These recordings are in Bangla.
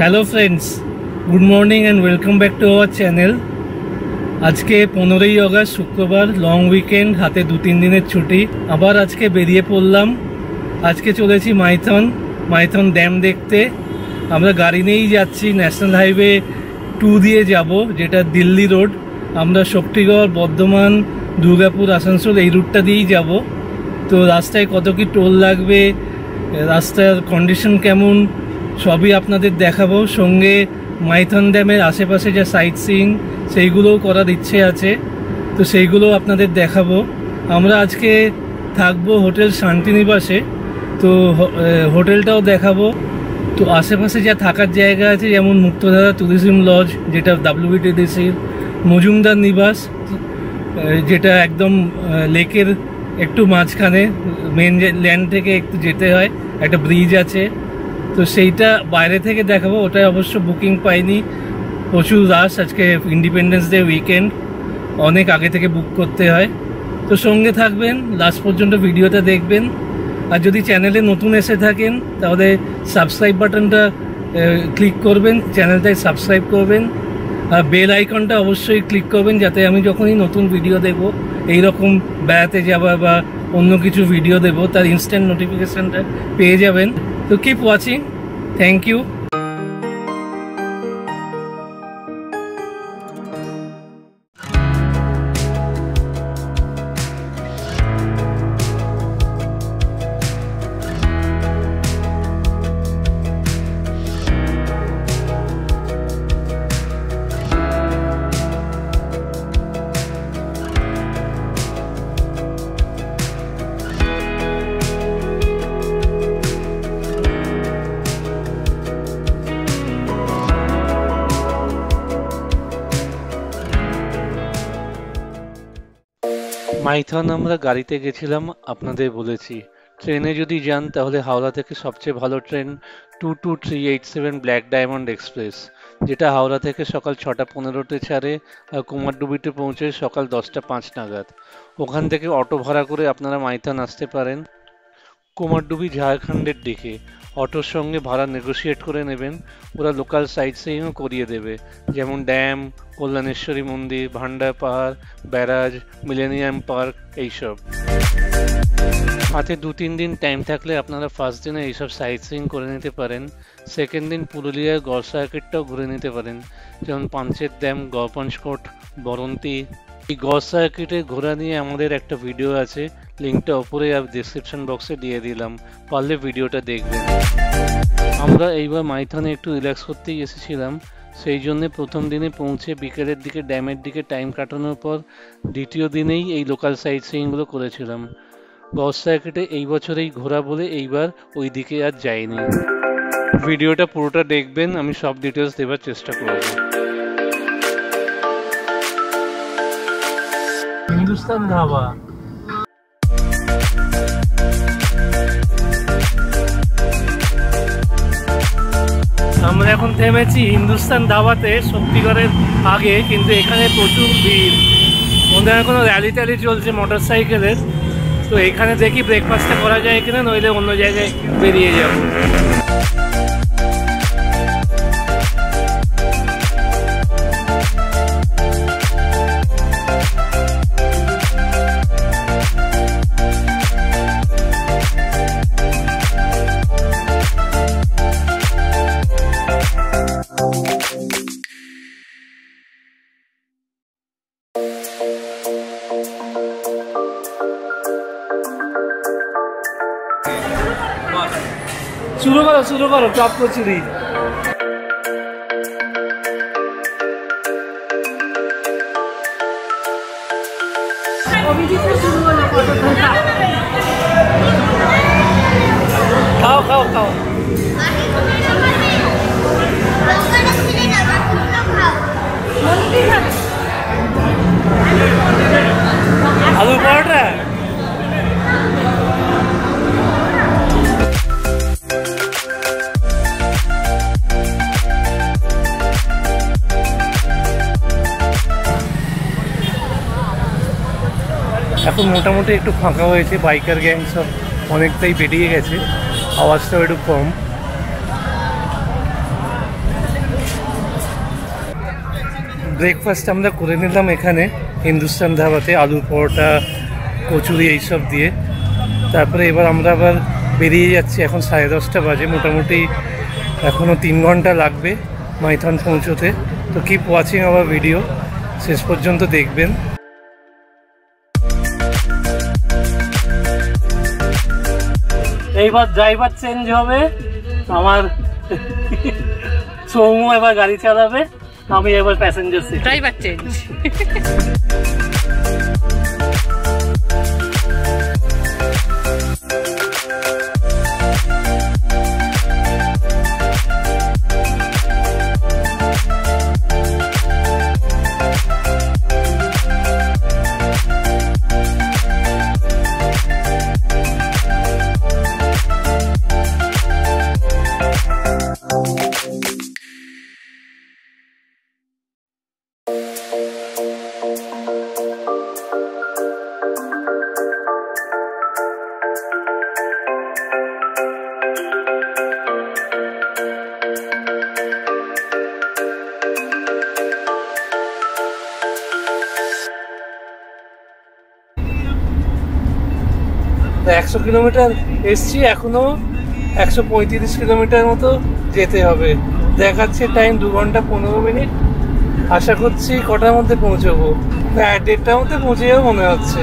Hello friends, good morning and welcome back to our channel. আজকে 15ই আগস্ট শুক্রবার, লং উইকেন্ড, হাতে 2-3 দিনের ছুটি। আবার আজকে বেরিয়ে পড়লাম। আজকে চলেছি মাইথন ড্যাম দেখতে। আমরা গাড়ি নিয়েই যাচ্ছি, ন্যাশনাল হাইওয়ে 2 দিয়ে যাব, যেটা দিল্লি রোড। আমরা শক্তিগড়, বর্ধমান, দুর্গাপুর, আসানসোল এই রুটটা দিয়েই যাব। তো রাস্তায় কত কি টোল লাগবে, রাস্তার কন্ডিশন কেমন, সবই আপনাদের দেখাবো। সঙ্গে মাইথন ড্যামের আশেপাশে যা সাইট সিইং সেইগুলোও করার ইচ্ছে আছে, তো সেইগুলোও আপনাদের দেখাবো। আমরা আজকে থাকবো হোটেল শান্তিনিবাসে, তো হোটেলটাও দেখাবো। তো আশেপাশে যা থাকার জায়গা আছে, যেমন মুক্তধারা ট্যুরিজম লজ, যেটা WTDCর, মজুমদার নিবাস, যেটা একদম লেকের একটু মাঝখানে, মেন ল্যান্ড থেকে একটু যেতে হয়, একটা ব্রিজ আছে, তো সেইটা বাইরে থেকে দেখাবো। ওটাই অবশ্য বুকিং পাইনি, প্রচুর রাশ। আজকে ইন্ডিপেন্ডেন্স ডে উইকেন্ড, অনেক আগে থেকে বুক করতে হয়। তো সঙ্গে থাকবেন, লাস্ট পর্যন্ত ভিডিওটা দেখবেন। আর যদি চ্যানেলে নতুন এসে থাকেন তাহলে সাবস্ক্রাইব বাটনটা ক্লিক করবেন, চ্যানেলটায় সাবস্ক্রাইব করবেন, আর বেল আইকনটা অবশ্যই ক্লিক করবেন, যাতে আমি যখনই নতুন ভিডিও দেব, এইরকম বেড়াতে যাওয়া বা অন্য কিছু ভিডিও দেব, তার ইনস্ট্যান্ট নোটিফিকেশানটা পেয়ে যাবেন। তো keep watching, thank you. Maithon আমরা গাড়িতে গেছিলাম, আপনাদের বলেছি। ট্রেনে যদি যান তাহলে হাওড়া থেকে সবচেয়ে ভালো ট্রেন 22387 ব্ল্যাক ডায়মন্ড এক্সপ্রেস, যেটা হাওড়া থেকে সকাল 6:15-তে ছাড়ে আর কুমারডুবিতে পৌঁছে সকাল 10:05 নাগাদ। ওখান থেকে অটো ভাড়া করে আপনারা মাইথন আসতে পারেন। কুমারডুবি ঝাড়খণ্ডের দিকে, অটোর সঙ্গে ভাড়া নেগোশিয়েট করে নেবেন, ওরা লোকাল সাইট সিইংও করিয়ে দেবে, যেমন ড্যাম, কল্যাণেশ্বরী মন্দির, ভান্ডার পাহাড়, ব্যারাজ, মিলেনিয়াম পার্ক, এইসব। হাতে 2-3 দিন টাইম থাকলে আপনারা ফার্স্ট দিনে এইসব সাইট সিইং করে নিতে পারেন। সেকেন্ড দিন পুরুলিয়ার গড় সার্কিটটাও ঘুরে নিতে পারেন, যেমন পাঞ্চেত ড্যাম, গড়পঞ্চকোট, বরন্তি। এই গড় সার্কিটে ঘোরা নিয়ে আমাদের একটা ভিডিও আছে, লিঙ্কটা ওপরে আর ডিসক্রিপশন বক্সে দিয়ে দিলাম, পারলে ভিডিওটা দেখবেন। আমরা এইবার মাইথনে একটু রিল্যাক্স করতেই এসেছিলাম, সেই জন্যে প্রথম দিনে পৌঁছে বিকেলের দিকে ড্যামের দিকে টাইম কাটানোর পর দ্বিতীয় দিনেই এই লোকাল সাইট সিইংগুলো করেছিলাম। গড় সার্কিটে এই বছরেই ঘোরা বলে এইবার ওই দিকে আর যাইনি। ভিডিওটা পুরোটা দেখবেন, আমি সব ডিটেলস দেওয়ার চেষ্টা করব। হিন্দুস্তান ধাবা, আমরা এখন থেমেছি হিন্দুস্তান ধাবাতে, শক্তিগড়ের আগে, কিন্তু এখানে প্রচুর ভিড়। মনে হয় কোনো র্যালি ট্যালি চলছে মোটর সাইকেলের। তো এখানে দেখি ব্রেকফাস্টটা করা যায় কিনা, নইলে অন্য জায়গায় বেরিয়ে যাব। শুরু করো টপ কচুরি। খাও খাও খাও। আলু পরোটা, এখন মোটামুটি একটু ফাঁকা হয়েছে, বাইকার গ্যাং সব অনেকটাই বেরিয়ে গেছে, আওয়াজটাও একটু কম। ব্রেকফাস্ট আমরা করে নিলাম এখানে হিন্দুস্তান ধাবাতে, আলু পরোটা, কচুরি এইসব দিয়ে। তারপরে এবার আমরা আবার বেরিয়ে যাচ্ছি। এখন 10:30 বাজে, মোটামুটি এখনও 3 ঘন্টা লাগবে মাইথন পৌঁছোতে। তো কিপ ওয়াচিং আওয়ার ভিডিও, শেষ পর্যন্ত দেখবেন। এইবার ড্রাইভার চেঞ্জ হবে, আমার সৌম্য এবার গাড়ি চালাবে, আমি এবার প্যাসেঞ্জার সিট। Driver change. তো 100 কিলোমিটার এসছি, এখনো 135 কিলোমিটার মতো যেতে হবে। দেখাচ্ছে টাইম 2 ঘন্টা 15 মিনিট। আশা করছি কটার মধ্যে পৌঁছবো, 1:30টার মধ্যে পৌঁছে যাবো মনে হচ্ছে।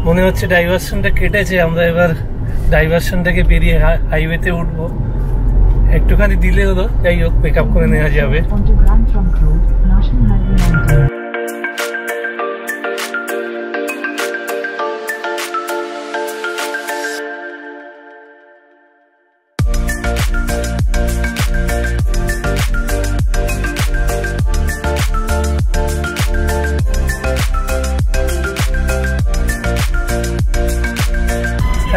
মনে হচ্ছে ডাইভারশনটা কেটেছে, আমরা এবার ডাইভারশন থেকে বেরিয়ে হাইওয়েতে উঠবো। একটুখানি দিলে হলো, যাই হোক পিক আপ করে নেওয়া যাবে।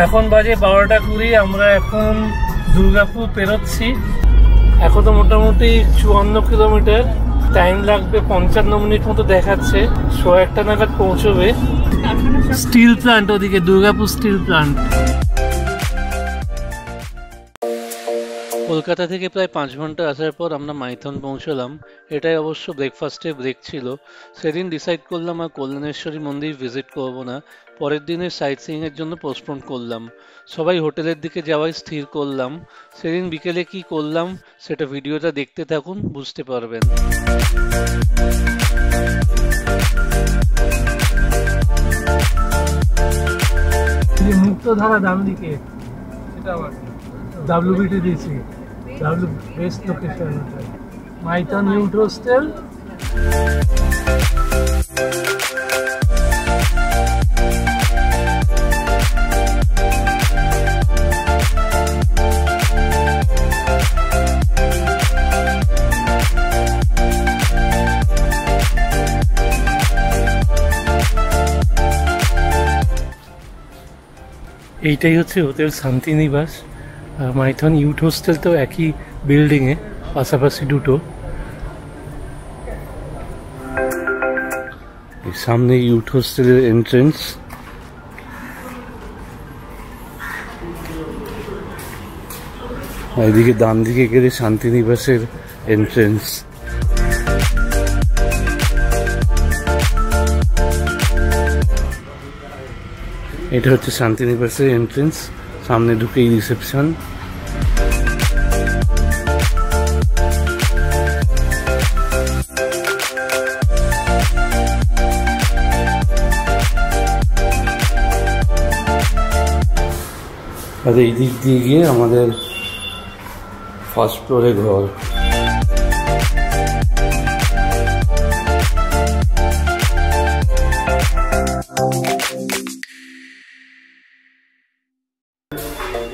এখন বাজে 12:20, আমরা এখন দুর্গাপুর পেরোচ্ছি। এখন তো মোটামুটি 54 কিলোমিটার, টাইম লাগবে 55 মিনিট মতো দেখাচ্ছে। 1:30 নাগাদ পৌঁছবে। স্টিল প্লান্ট ওদিকে, দুর্গাপুর স্টিল প্লান্ট। কলকাতা থেকে প্রায় 5 ঘন্টা আসার পর আমরা মাইথন পৌঁছলাম। এটাই অবশ্য ব্রেকফাস্টের ব্রেক ছিল। সেদিন ডিসাইড করলাম আর কল্যাণেশ্বরী মন্দির ভিজিট করব না, পরের দিনের সাইট সিইংয়ের জন্য পোস্টপোন করলাম। সবাই হোটেলের দিকে যাওয়াই স্থির করলাম। সেদিন বিকেলে কি করলাম সেটা ভিডিওটা দেখতে থাকুন, বুঝতে পারবেন। মুক্তধারা ডান দিকে, সেটা আবার WBT দিয়েছি, best location Maithon youth hostel. এইটাই হচ্ছে hotel Shantinibas. Maithon youth hostel তো একই বিল্ডিংয়ে, পাশাপাশি দুটো। সামনে ইউথ হোস্টেলের এন্ট্রেন্স। এদিকে ডান দিকে গেলে শান্তিনিবাসের এন্ট্রেন্স। এটা হচ্ছে শান্তিনিবাসের এন্ট্রেন্স, সামনে ঢুকেই রিসেপশন। আর এই দিক দিয়ে গিয়ে আমাদের ফার্স্ট ফ্লোরে ঘর।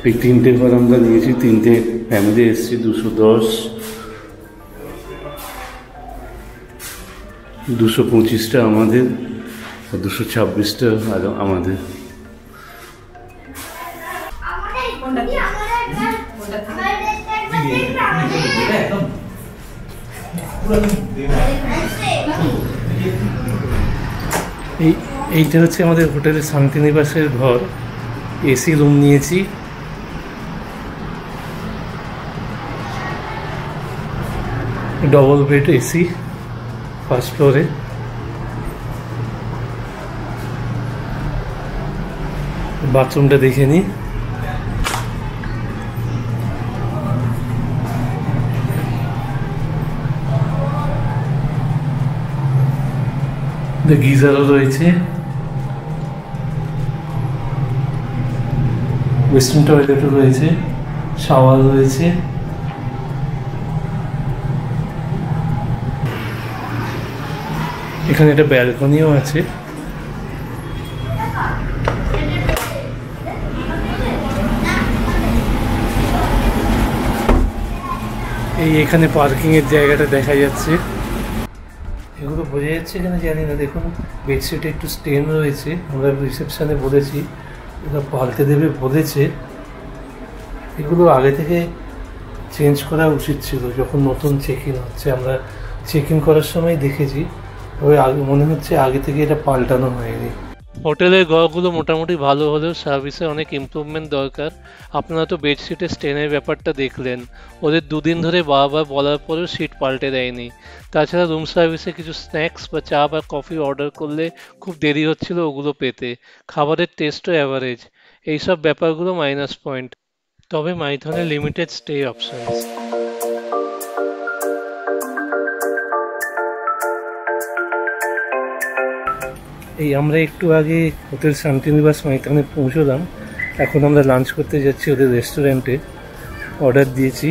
এই 3টে ঘর আমরা নিয়েছি, 3টে ফ্যামিলি এসেছি। 210, 225টা আমাদের, আর 226টা আমাদের। এইটা হচ্ছে আমাদের হোটেলের শান্তিনিবাসের ঘর। এসি রুম নিয়েছি। ডবল বেড এসি ফার্স্ট ফ্লোরে। বাথরুমটা দেখে নিই। গিজারও রয়েছে, ওয়েস্টার্ন টয়লেটও রয়েছে, শাওয়ার রয়েছে। এখানে একটা ব্যালকনিও আছে। এখানে পার্কিং এর জায়গাটা দেখা যাচ্ছে। এগুলো বোঝা যাচ্ছে এখানে জানি না। দেখুন বেডশিটে একটু স্টেন রয়েছে। আমরা রিসেপশনে বলেছি, ওরা পাল্টে দেবে বলেছে। এগুলো আগে থেকে চেঞ্জ করা উচিত ছিল যখন নতুন চেক ইন হচ্ছে। আমরা চেক ইন করার সময় দেখেছি, তবে আগে মনে হচ্ছে আগে থেকে এটা পাল্টানো হয়নি। হোটেলের ঘরগুলো মোটামুটি ভালো হলেও সার্ভিসে অনেক ইমপ্রুভমেন্ট দরকার। আপনারা তো বেডশিটের স্টেনের ব্যাপারটা দেখলেন। ওদের দুদিন ধরে বারবার বলার পরেও সিট পাল্টে দেয়নি। তাছাড়া রুম সার্ভিসে কিছু স্ন্যাক্স বা চা বা কফি অর্ডার করলে খুব দেরি হচ্ছিল ওগুলো পেতে। খাবারের টেস্টও অ্যাভারেজ। এইসব ব্যাপারগুলো মাইনাস পয়েন্ট। তবে মাইথনে লিমিটেড স্টে অপশনস। আমরা একটু আগে হোটেল শান্তিনিবাস মাইথনে পৌঁছলাম। এখন আমরা লাঞ্চ করতে যাচ্ছি ওদের রেস্টুরেন্টে। অর্ডার দিয়েছি।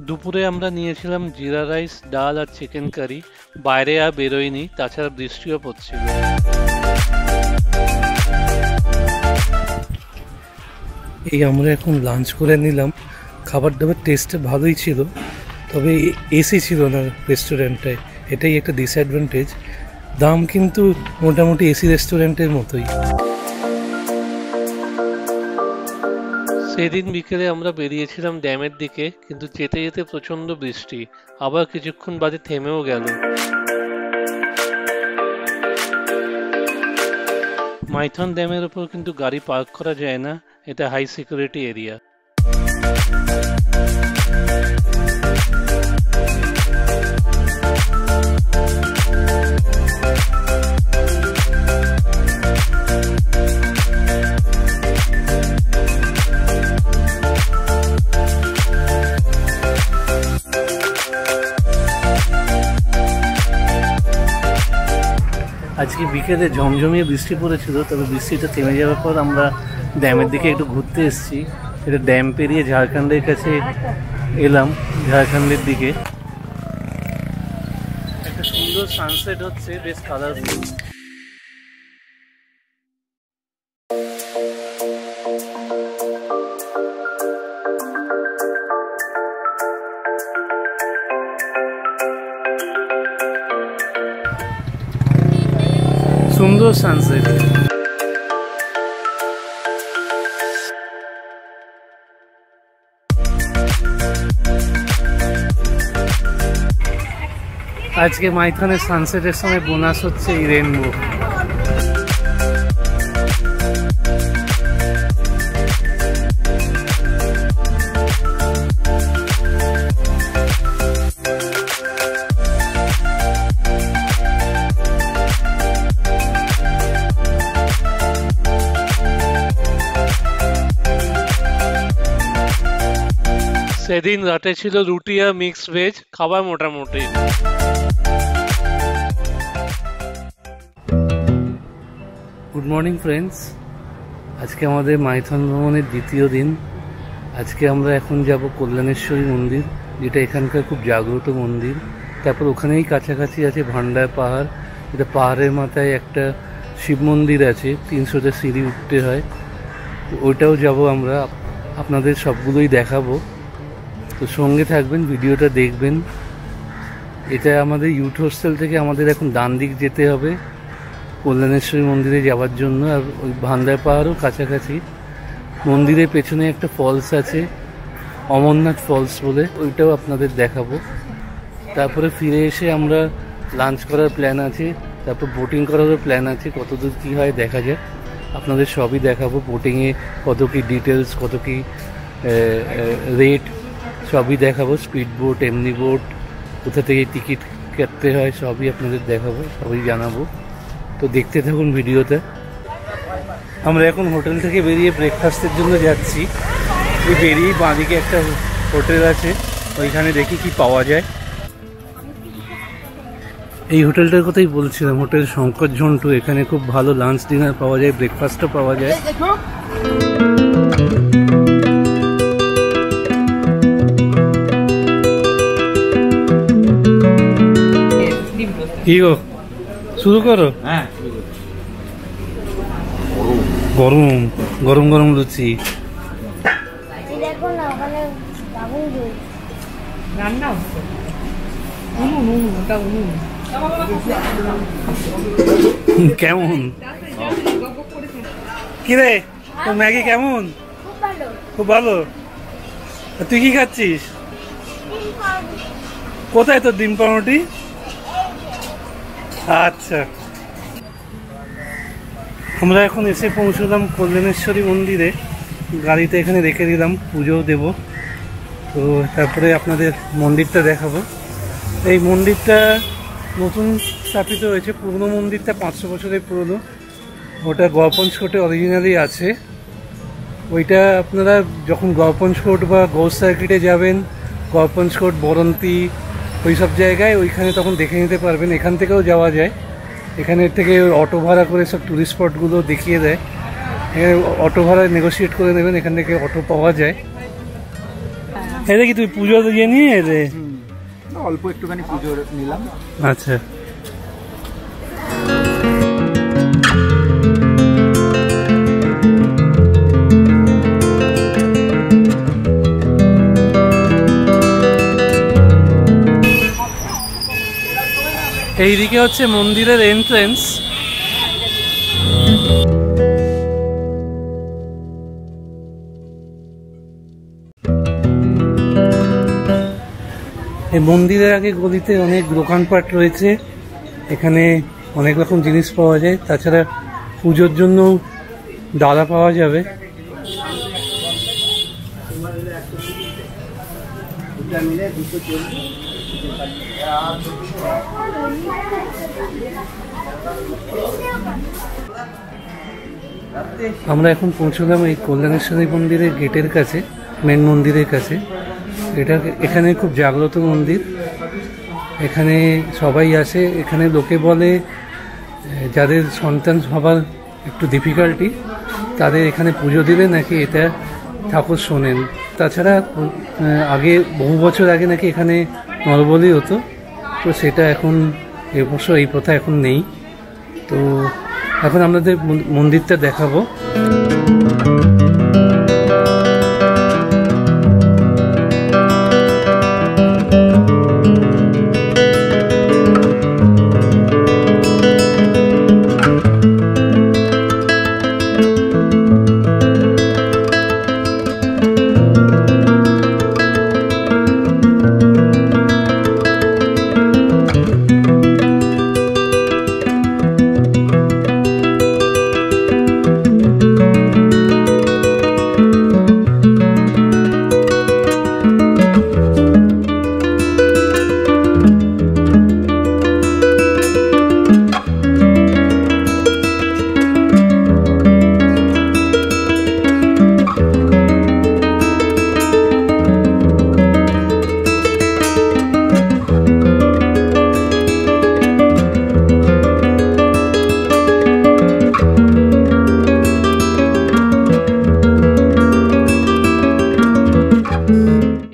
দুপুরে আমরা নিয়েছিলাম জিরা রাইস, ডাল আর চিকেন কারি। বাইরে আর বেরোয়নি, তাছাড়া বৃষ্টিও পড়ছিল। আমরা এখন লাঞ্চ করে নিলাম। খাবার দাবার টেস্টে ভালোই ছিল, তবে এসি ছিল না রেস্টুরেন্টটায়, এটাই একটা ডিসঅ্যাডভান্টেজ। দাম কিন্তু মোটামুটি এসি রেস্টুরেন্টের মতোই। সেদিন বিকেলে আমরা বেরিয়েছিলাম ড্যামের দিকে, কিন্তু যেতে যেতে প্রচন্ড বৃষ্টি। আবার কিছুক্ষণ বাদে থেমেও গেল। মাইথন ড্যামের ওপর কিন্তু গাড়ি পার্ক করা যায় না, এটা হাই সিকিউরিটি এরিয়া। আজকে বিকেলে ঝমঝমিয়ে বৃষ্টি পড়েছিল, তবে বৃষ্টিটা থেমে যাওয়ার পর আমরা ড্যামের দিকে একটু ঘুরতে এসেছি। এটা ড্যাম পেরিয়ে ঝাড়খণ্ডের কাছে এলাম, ঝাড়খণ্ডের দিকে। একটা সুন্দর সানসেট হচ্ছে, বেশ কালারফুল। সুন্দর সানসেট। আজকে মাইথনের সানসেটের সময় বোনাস হচ্ছে এই রেনবো। সেদিন রাতে ছিল রুটি আর মিক্সড ভেজ, খাবার মোটামুটি। গুড মর্নিং ফ্রেন্ডস, আজকে আমাদের মাইথন ভ্রমণের দ্বিতীয় দিন। আজকে আমরা এখন যাব কল্যাণেশ্বরী মন্দির, যেটা এখানকার খুব জাগ্রত মন্দির। তারপর ওখানেই কাছাকাছি আছে ভান্ডার পাহাড়, যেটা পাহাড়ের মাথায় একটা শিব মন্দির আছে, 300টা সিঁড়ি উঠতে হয়। ওইটাও যাব আমরা, আপনাদের সবগুলোই দেখাবো। তো সঙ্গে থাকবেন, ভিডিওটা দেখবেন। এটা আমাদের ইউথ হোস্টেল থেকে আমাদের এখন ডান দিক যেতে হবে কল্যাণেশ্বরী মন্দিরে যাওয়ার জন্য। আর ওই ভান্ডার পাহাড়ও কাছাকাছি। মন্দিরের পেছনে একটা ফলস আছে, অমরনাথ ফলস বলে, ওইটাও আপনাদের দেখাবো। তারপরে ফিরে এসে আমরা লাঞ্চ করার প্ল্যান আছে, তারপর বোটিং করারও প্ল্যান আছে। কতদূর কী হয় দেখা যাক, আপনাদের সবই দেখাবো। বোটিংয়ে কত কী ডিটেলস, কত কী রেট সবই দেখাবো। স্পিড বোট, এমনি বোট, কোথা থেকে টিকিট কাটতে হয় সবই আপনাদের দেখাবো, সবই জানাবো। তো দেখতে থাকুন ভিডিওতে। আমরা এখন হোটেল থেকে বেরিয়ে ব্রেকফাস্টের জন্য যাচ্ছি। বেরিয়ে বাঁদিকে একটা হোটেল আছে, ওইখানে দেখি কি পাওয়া যায়। এই হোটেলটার কথাই বলছিলাম, হোটেল শঙ্কর ঝন্টু। এখানে খুব ভালো লাঞ্চ ডিনার পাওয়া যায়, ব্রেকফাস্টও পাওয়া যায়। কি গো, শুরু করো। হ্যাঁ, গরম গরম গরম লুচি। কেমন কিরে তোর ম্যাগি কেমন? খুব ভালো। তুই কি খাচ্ছিস? কোথায় তোর ডিম পাউরুটি? আচ্ছা, আমরা এখন এসে পৌঁছলাম কল্যাণেশ্বরী মন্দিরে। গাড়িতে এখানে রেখে দিলাম, পুজোও দেব। তো তারপরে আপনাদের মন্দিরটা দেখাবো। এই মন্দিরটা নতুন স্থাপিত হয়েছে, পুরনো মন্দিরটা 500 বছরের পুরনো। ওটা গড়পঞ্চকোটে অরিজিনালি আছে। ওইটা আপনারা যখন গড়পঞ্চকোট বা গৌড় সার্কিটে যাবেন, গড়পঞ্চকোট, বরন্তি, ওই সব জায়গায় ওইখানে তখন দেখে নিতে পারবেন। এখান থেকেও যাওয়া যায়, এখানের থেকে অটো ভাড়া করে সব টুরিস্ট স্পটগুলো দেখিয়ে দেয়। এখানে অটো ভাড়া নেগোসিয়েট করে নেবেন, এখান থেকে অটো পাওয়া যায়। এটা কি তুই পুজো দিয়ে নিয়ে এলে? অল্প একটুখানি পুজো নিলাম। আচ্ছা, এইদিকে হচ্ছে মন্দিরের এন্ট্রেন্স। এই মন্দিরের আগে গলিতে অনেক দোকানপাট রয়েছে, এখানে অনেক রকম জিনিস পাওয়া যায়। তাছাড়া পুজোর জন্য ডালা পাওয়া যাবে। আমরা এখন পৌঁছলাম এই কল্যাণেশ্বরী মন্দিরের গেটের কাছে, মেন মন্দিরের কাছে। এখানে খুব জাগ্রত মন্দির, এখানে সবাই আসে। এখানে লোকে বলে যাদের সন্তান হবার একটু ডিফিকাল্টি, তাদের এখানে পুজো দিলে নাকি এটা ঠাকুর শোনেন। তাছাড়া আগে বহু বছর আগে নাকি এখানে নরবলি হতো, তো সেটা এখন অবশ্য এই প্রথা এখন নেই। তো এখন আপনাদের মন্দিরটা দেখাবো।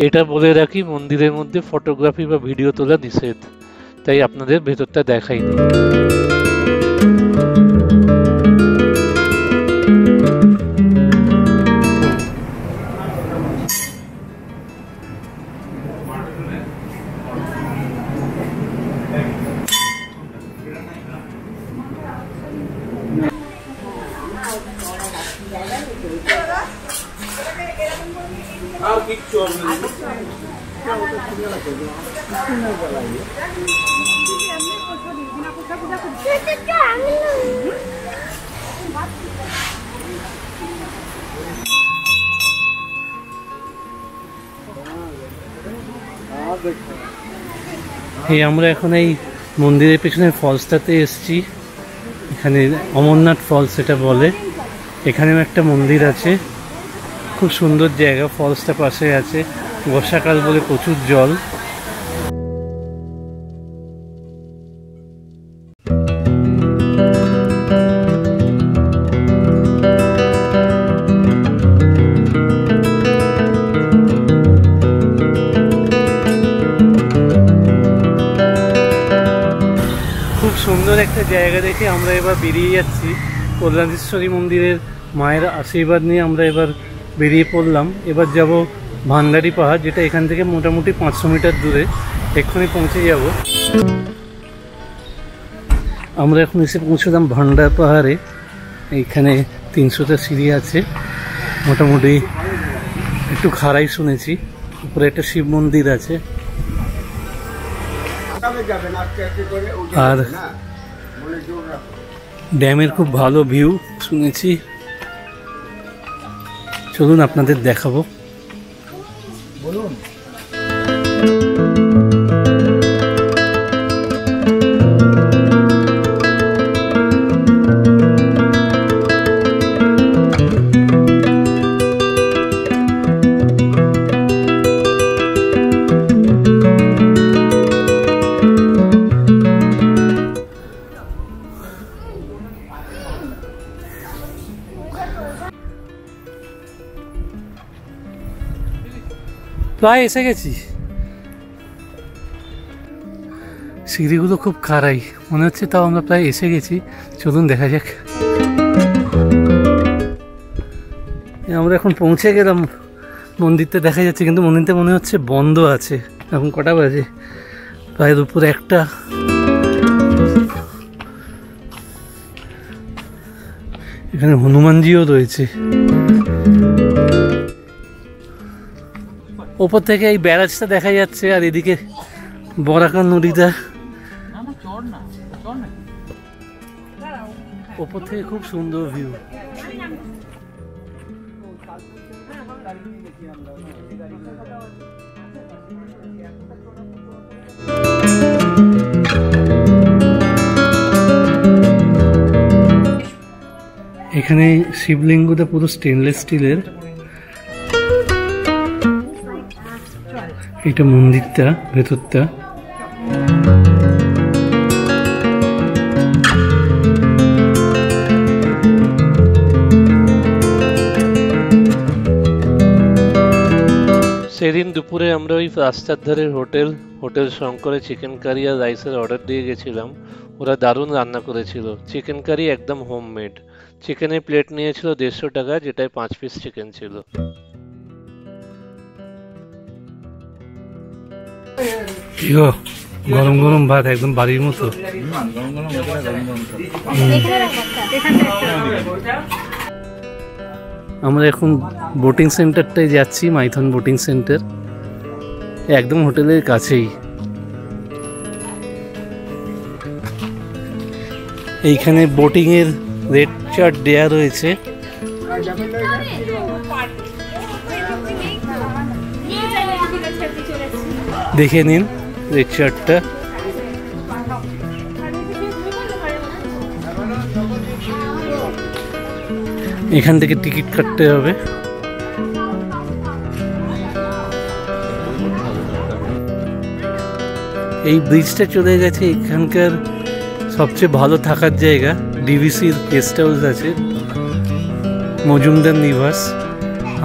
এটা বলে রাখি, মন্দিরের মধ্যে ফটোগ্রাফি বা ভিডিও তোলা নিষেধ, তাই আপনাদের ভেতরটা দেখাইনি। এই আমরা এখন এই মন্দিরের পেছনে ফলসটাতে এসেছি। এখানে অমরনাথ ফলস এটা বলে। এখানেও একটা মন্দির আছে, খুব সুন্দর জায়গা। ফলসটা পাশে আছে, বর্ষাকাল বলে প্রচুর জল। খুব সুন্দর একটা জায়গা দেখে আমরা এবার বেরিয়ে যাচ্ছি। কল্যাণেশ্বরী মন্দিরের মায়ের আশীর্বাদ নিয়ে আমরা এবার বেরিয়ে পড়লাম। এবার যাব ভান্ডারি পাহাড়, যেটা এখান থেকে মোটামুটি 500 মিটার দূরে। এক্ষুনি পৌঁছে যাব। আমরা এখন এসে পৌঁছলাম ভান্ডার পাহাড়ে। এইখানে 300টা সিঁড়ি আছে, মোটামুটি একটু খাড়াই শুনেছি। উপরে একটা শিব মন্দির আছে, আর ড্যামের খুব ভালো ভিউ শুনেছি। চলুন আপনাদের দেখাবো। বলুন। প্রায় এসে গেছি। সিঁড়িগুলো খুব খাড়াই মনে হচ্ছে, তাও আমরা প্রায় এসে গেছি। চলুন দেখা যাক। আমরা এখন পৌঁছে গেলাম। মন্দিরটা দেখা যাচ্ছে, কিন্তু মন্দিরটা মনে হচ্ছে বন্ধ আছে। এখন কটা বাজে? প্রায় দুপুর 1টা। এখানে হনুমানজিও রয়েছে। ওপর থেকে এই ব্যারাজটা দেখা যাচ্ছে, আর এদিকে বরাকার নদীটা। ওপর থেকে খুব সুন্দর ভিউ। এখানে শিবলিঙ্গটা পুরো স্টেনলেস স্টিলের। এটা মন্দিরটা, ভেতরটা। সেদিন দুপুরে আমরা ওই রাস্তার ধারের হোটেল শঙ্করে চিকেন কারি আর রাইসের অর্ডার দিয়ে গেছিলাম। ওরা দারুণ রান্না করেছিল। চিকেন কারি একদম হোমমেড। চিকেনের প্লেট নিয়েছিল 150 টাকা, যেটায় 5 পিস চিকেন ছিল। গরম গরম ভাত, একদম বাড়ির মতো। আমরা এখন বোটিং সেন্টারটায় যাচ্ছি, মাইথন বোটিং সেন্টার, একদম হোটেলের কাছেই। এইখানে বোটিং এর রেট চার্ট দেয়া রয়েছে। দেখে নিন রেট চার্টটা। এখান থেকে টিকিট কাটতে হবে। এই ব্রিজটা চলে গেছে এখানকার সবচেয়ে ভালো থাকার জায়গা। ডিভিসির গেস্ট হাউস আছে, মজুমদার নিবাস।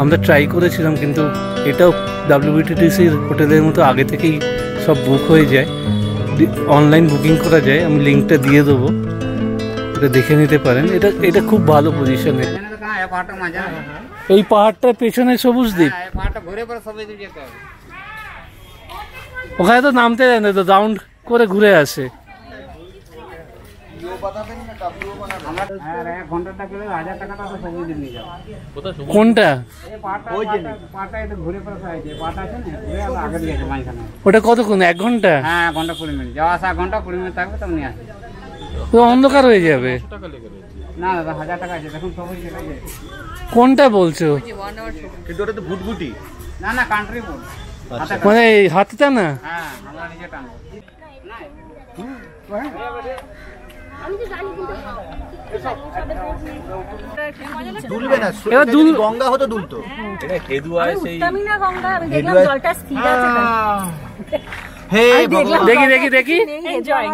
আমরা ট্রাই করেছিলাম, কিন্তু এটাও WBTTCর হোটেলের মতো আগে থেকেই সব বুক হয়ে যায়। অনলাইন বুকিং করা যায়, আমি লিঙ্কটা দিয়ে দেবো, এটা দেখে নিতে পারেন। এটা খুব ভালো পজিশনে। এই পাহাড়টার পেছনে সবুজ দ্বীপ। ওখানে তো নামতে যায় না, তো রাউন্ড করে ঘুরে আসে। কোনটা ওটা কতক্ষণ 1 ঘন্টা? হ্যাঁ, ঘন্টা 20 মিনিট যাওয়া আসা, ঘন্টা 20 মিনিট থাকবে তখন নিয়ে আসবে। তো অন্ধকার হয়ে যাবে। না দাদা 1000 টাকা আছে দেখুন সবই দেখাই যায়। কোনটা বলছো? কিন্তু ওটা তো ভুটভুটি। না না কান্ট্রি বোর্ড মানে হাতটা না? হ্যাঁ আমরা নিজে টানবো। দুলবে না, এবার দুল গঙ্গা হতো দুলতো। এটা হেদুয়ায় সেই উত্তমিনা গঙ্গা, আমি দেখলাম জলটা স্থির আছে হে ভগবান, দেখি দেখি দেখি এনজয়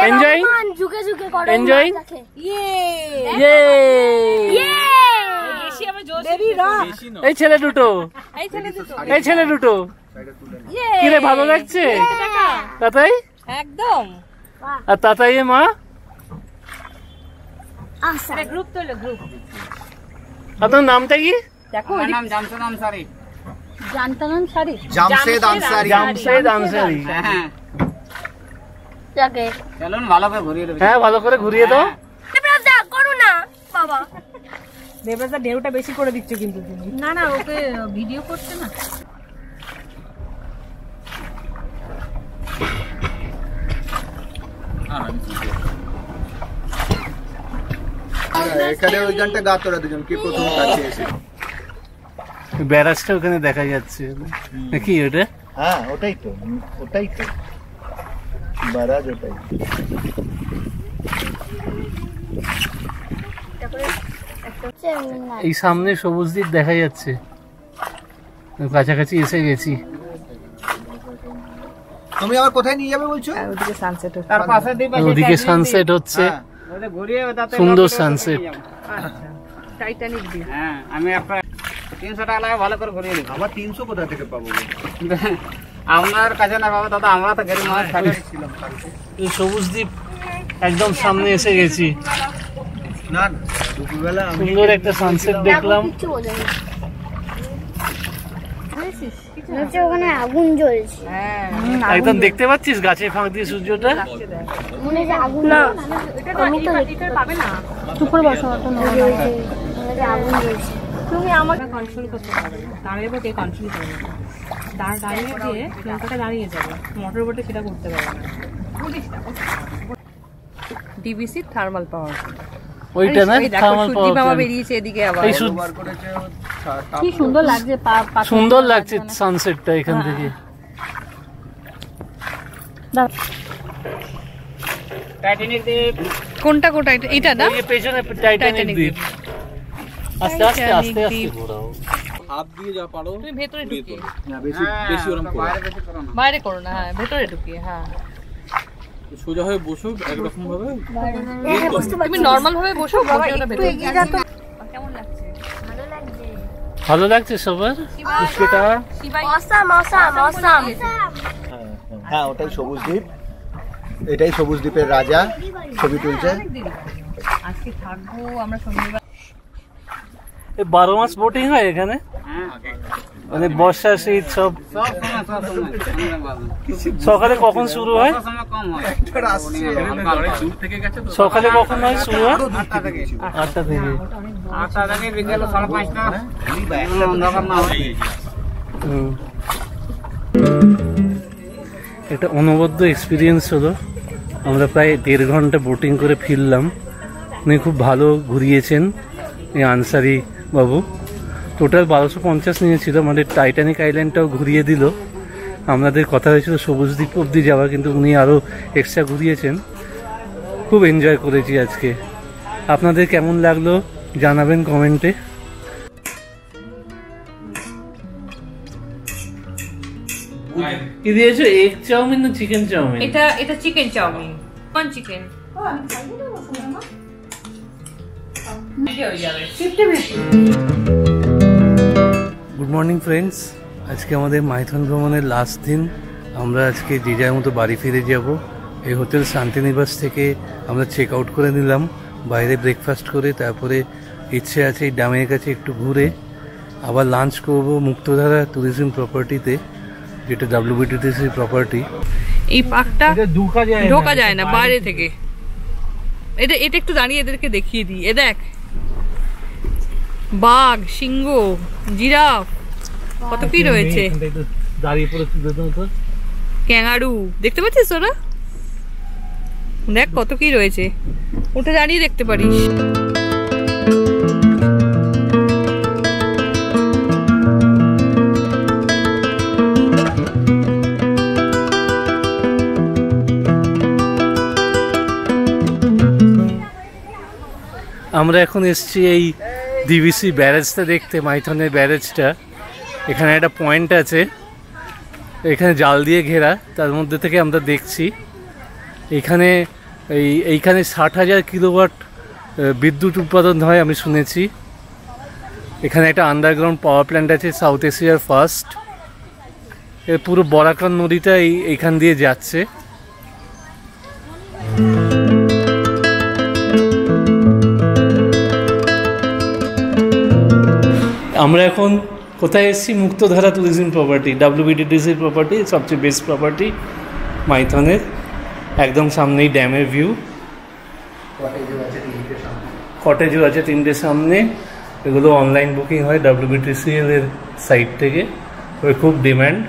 এনজয় ঝুঁকে ঝুঁকে করো এনজয় ইয়ে ইয়ে বেশি আমি জোশ বেবি রক এই ছেলে দুটো এই ছেলে দুটো এই ছেলে দুটো ইয়ে কি রে ভালো লাগছে? তাতাই একদম আর তাতাই এর মা আচ্ছা এটা গ্রুপ তোলো গ্রুপ আপনার নামটা কি? দেখো আমার নাম জামশেদ আনসারি। জানতাম শাড়ি জামশেদ আনসারি। জামশেদ আনসারি। হ্যাঁ যাকে চলুন ভালো করে ঘুরিয়ে দেবে। হ্যাঁ ভালো করে ঘুরিয়ে দাও। ব্রাদা করো না বাবা, দেবরাজা ঢেউটা বেশি করে দিচ্ছ কিন্তু তুমি। না না ওকে ভিডিও করছে না। এখানে ওই গানটা গা তোরা দুজন কি প্রথম কাছে এসে। ব্যারাজটা ওখানে দেখা যাচ্ছে কি ওটা? হ্যাঁ ওটাই তো, ওটাই তো বারাজ, ওটাই। এই সামনে সবুজ দ্বীপ দেখা যাচ্ছে, কাছাকাছি এসে গেছি। তুমি আবার কোথায় নিয়ে যাবে বলছো? ওদিকে সানসেট হচ্ছে, তার পাশে দিবে ওদিকে সানসেট হচ্ছে, হ্যাঁ। ওটা ঘুরিয়ে দাতে সুন্দর সানসেট। আচ্ছা টাইটানিক দ্বীপ। হ্যাঁ আমি একটা 300 টাকা লাগে ভালো করে ঘুরিয়ে দেব। আবার 300 কোথা থেকে পাবো? আপনার কাছে না বাবা দাদা, আমরা তো গরিব মানুষ খালি ছিলাম। এই সবুজ দ্বীপ একদম সামনে এসে গেছি। না দুপুরবেলা আমি সুন্দর একটা সানসেট দেখলাম। কিছু বোঝা না, নিচে ওখানে আগুন জ্বলছে, একদম দেখতে পাচ্ছিস গাছের ফাঁক দিয়ে সূর্যটা? মনে হয় আগুন না, আমি তো এটা পাবে না, চুপ বসো, তো নয় জ্বলছে, আগুন জ্বলছে। তুমি আমাকে কন্ট্রোল করতে পারবে না, দাঁড়িয়ে বোটে কন্ট্রোল করবে না, দাঁড়িয়ে দিয়ে নৌকাটা দাঁড়িয়ে যাবে, মোটর বোটে সেটা করতে পারবে না। ডিবিসি থার্মাল পাওয়ার, ওইটা না থার্মাল সুদীপ মামা পাওয়ার। বেরিয়েছে এদিকে আবার। এই বার করেছে কি সুন্দর লাগছে, সুন্দর লাগছে সানসেটটা এখান থেকে। টাইটানিক দ্বীপ কোনটা কোনটা এটা না? এই যে পেছনে টাইটানিক দ্বীপ। আস্তে আস্তে আস্তে আস্তে ঘোরাও। হাত দিয়ে যা পারো তুমি ভেতরে ঢুকিয়ে, না বেশি। বেশি ওরম করো। বাইরে বেশি করো না। বাইরে করো না, হ্যাঁ ভেতরে ঢুকিয়ে, হ্যাঁ সোজা হয়ে বসো একরকম ভাবে। তুমি নরমাল ভাবে বসো, ওটা ভেতরে এগিয়ে যা। তো কেমন লাগছে? ভালো লাগছে, ভালো লাগছে সবার? সেটা শিবাই অসাম অসাম অসাম। হ্যাঁ ওটাই সবুজ দ্বীপ, এটাই সবুজ দ্বীপের রাজা ছবি তুলছে। আজকে থাকবো আমরা শনিবার। 12 মাস বোটিং হয় এখানে, হ্যাঁ মানে বর্ষা শীত সব। সব সময় সকালে কখন শুরু হয়? সব সময় কম হয়। দূর থেকে গেছে তো। সকালে কখন হয় শুরু হয়? 8টা থেকে 8টা থেকে। 8টা থেকে বিকেল 5:30টা অন্ধকার না হয়। হুম। একটা অনবদ্য এক্সপিরিয়েন্স হলো। আমরা প্রায় 1.5 ঘন্টা বোটিং করে ফিরলাম। উনি খুব ভালো ঘুরিয়েছেন এই আনসারি বাবু। টোটাল 1250 নিয়েছিল, মানে টাইটানিক আইল্যান্ডটাও ঘুরিয়ে দিল। আমাদের কথা হয়েছিল সবুজ দ্বীপ অব্দি যাওয়া, কিন্তু উনি আরও এক্সট্রা ঘুরিয়েছেন। খুব এনজয় করেছি আজকে। আপনাদের কেমন লাগলো জানাবেন কমেন্টে। কি দিয়েছো? এগ চাউমিন না চিকেন চাউমিন? এটা চিকেন চাউমিন, কোন চিকেন? গুড মর্নিং ফ্রেন্ডস, আজকে আমাদের মাইথন ভ্রমণের লাস্ট দিন। আমরা আজকে যে যার মতো বাড়ি ফিরে যাব। এই হোটেল শান্তিনিবাস থেকে আমরা চেক আউট করে নিলাম, বাইরে ব্রেকফাস্ট করে। তারপরে ইচ্ছে আছে এই ড্যামের কাছে একটু ঘুরে আবার লাঞ্চ করব মুক্তধারা ট্যুরিজম প্রপার্টিতে, যেটা WBTTC প্রপার্টি। এই পার্কটা ঢোকা যায় না বাইরে থেকে, এটা এটা একটু দাঁড়িয়ে এদেরকে দেখিয়ে দিই। এ দেখ, বাঘ, সিংহ, জিরাফ, কত কি রয়েছে, দাঁড়িয়ে পড়ে তুলে দাও তো। ক্যাঙ্গারু দেখতে পাচ্ছিস ওরা? দেখ কত কি রয়েছে, ওটা দাঁড়িয়ে দেখতে পারিস। আমরা এখন এসছি এই ডিভিসি ব্যারেজটা দেখতে, মাইথনের ব্যারেজটা। এখানে একটা পয়েন্ট আছে, এখানে জাল দিয়ে ঘেরা, তার মধ্যে থেকে আমরা দেখছি। এইখানে 60,000 কিলোওয়াট বিদ্যুৎ উৎপাদন হয় আমি শুনেছি। এখানে একটা আন্ডারগ্রাউন্ড পাওয়ার প্ল্যান্ট আছে, সাউথ এশিয়ার ফার্স্ট। এর পুরো বরাকর নদীটা এইখান দিয়ে যাচ্ছে। আমরা এখন কোথায় এসেছি? মুক্তধারা ট্যুরিজম প্রপার্টি, WBTTCর প্রপার্টি, সবচেয়ে বেস্ট প্রপার্টি মাইথনের। একদম সামনেই ড্যামের ভিউ, কটেজও আছে 3টে সামনে। এগুলো অনলাইন বুকিং হয় WBTCL এর সাইট থেকে। ওই খুব ডিম্যান্ড,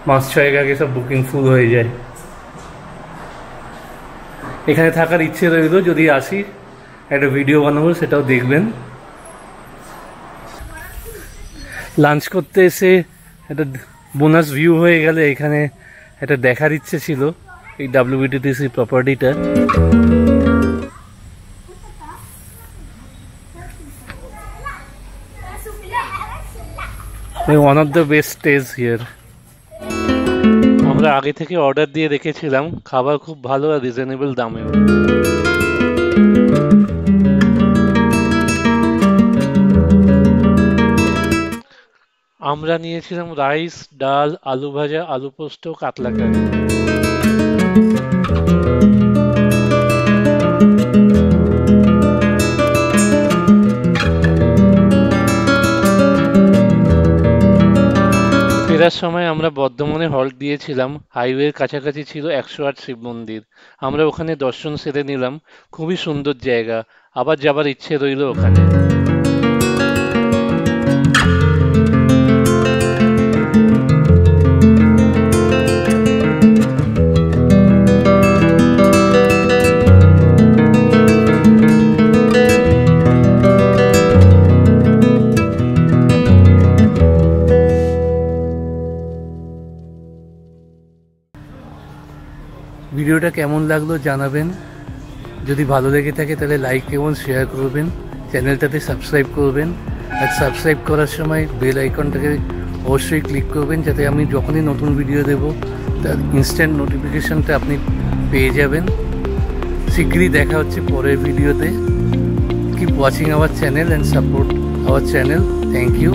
মাস 6 আগে সব বুকিং ফুল হয়ে যায়। এখানে থাকার ইচ্ছে রইল, যদি আসি একটা ভিডিও বানাবো, সেটাও দেখবেন। লাঞ্চ করতে এসে একটা বোনাস ভিউ হয়ে গেলে এখানে একটা দেখার ইচ্ছে ছিল এই WBTTC প্রপার্টিটা। One of the best stage here. আমরা আগে থেকে অর্ডার দিয়ে রেখেছিলাম, খাবার খুব ভালো আর রিজনেবল দামেও। আমরা নিয়েছিলাম রাইস, ডাল, আলু ভাজা, আলু পোস্ত, কাতলা কারি। ফেরার সময় আমরা বর্ধমানে হল্ট দিয়েছিলাম। হাইওয়ের কাছাকাছি ছিল 108 শিব মন্দির। আমরা ওখানে দর্শন সেরে নিলাম। খুবই সুন্দর জায়গা, আবার যাবার ইচ্ছে রইল ওখানে। ভিডিওটা কেমন লাগলো জানাবেন। যদি ভালো লেগে থাকে তাহলে লাইক এবং শেয়ার করবেন, চ্যানেলটাতে সাবস্ক্রাইব করবেন। আর সাবস্ক্রাইব করার সময় বেল আইকনটাকে অবশ্যই ক্লিক করবেন, যাতে আমি যখনই নতুন ভিডিও দেব তার ইনস্ট্যান্ট নোটিফিকেশনটা আপনি পেয়ে যাবেন। শীঘ্রই দেখা হচ্ছে পরের ভিডিওতে। Keep watching our channel and support our channel. Thank you.